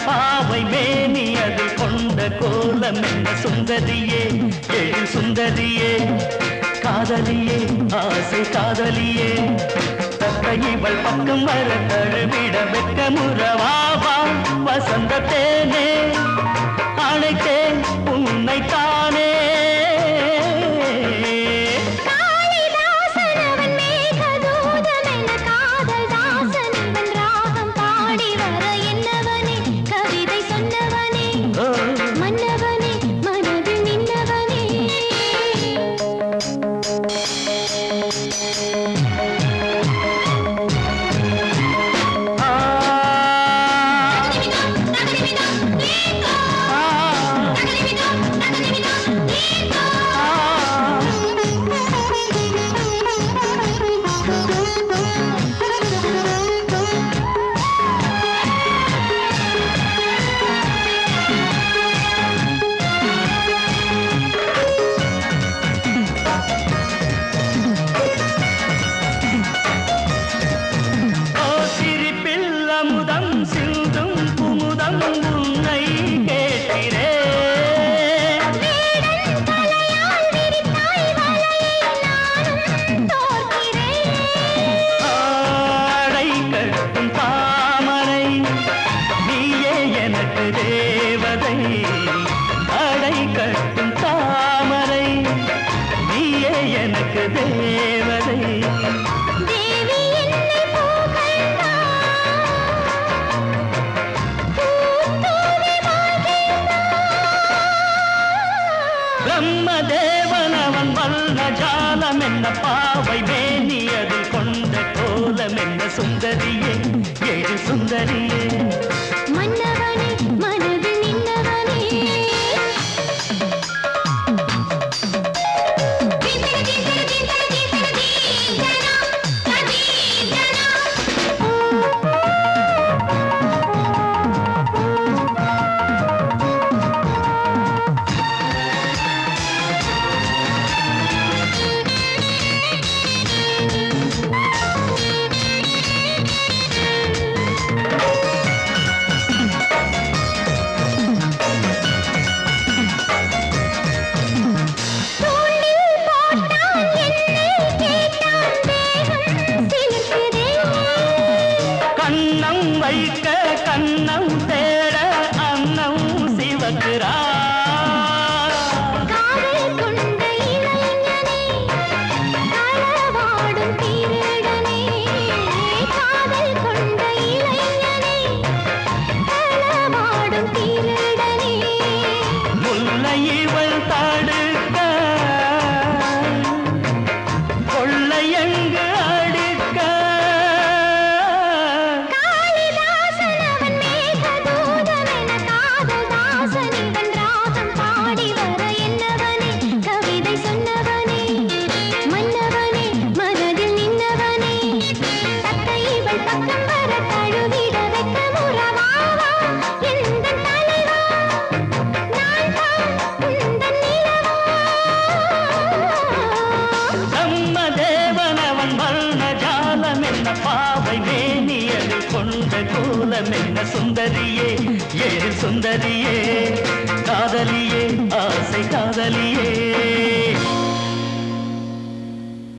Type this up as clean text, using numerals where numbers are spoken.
பாவை மேனி அதில் கொண்ட கோலம் என்ன சுந்தரியே எழு சுந்தரியே காதலியே ஆசை காதலியே தத்தை இவள் பக்கம் வர தழுவிட வெக்க முறவாவா வசந்த தேனே அழைத்தேன் உன்னைத்தானே பிரம்மதேவனவன் வல்ல ஜாலம் என்ன பாவை மேனி அதில் கொண்ட கோலம் என்ன சுந்தரியே எழு சுந்தரியே மன்னவனே மனது நின்னவனே கண்ணம் தேட அன்னம் சிவக்கிறா காதல் கொண்ட இளைஞனே களவாடும் திருடனே காதல் கொண்ட இளைஞனே களவாடும் திருடனே முல்லை இவள் தடுக்க கொள்ளை எங்கு அடுக்க பாவை மேனியது கொண்ட கோலம் என்ன சுந்தரியே எழு சுந்தரியே காதலியே ஆசை காதலியே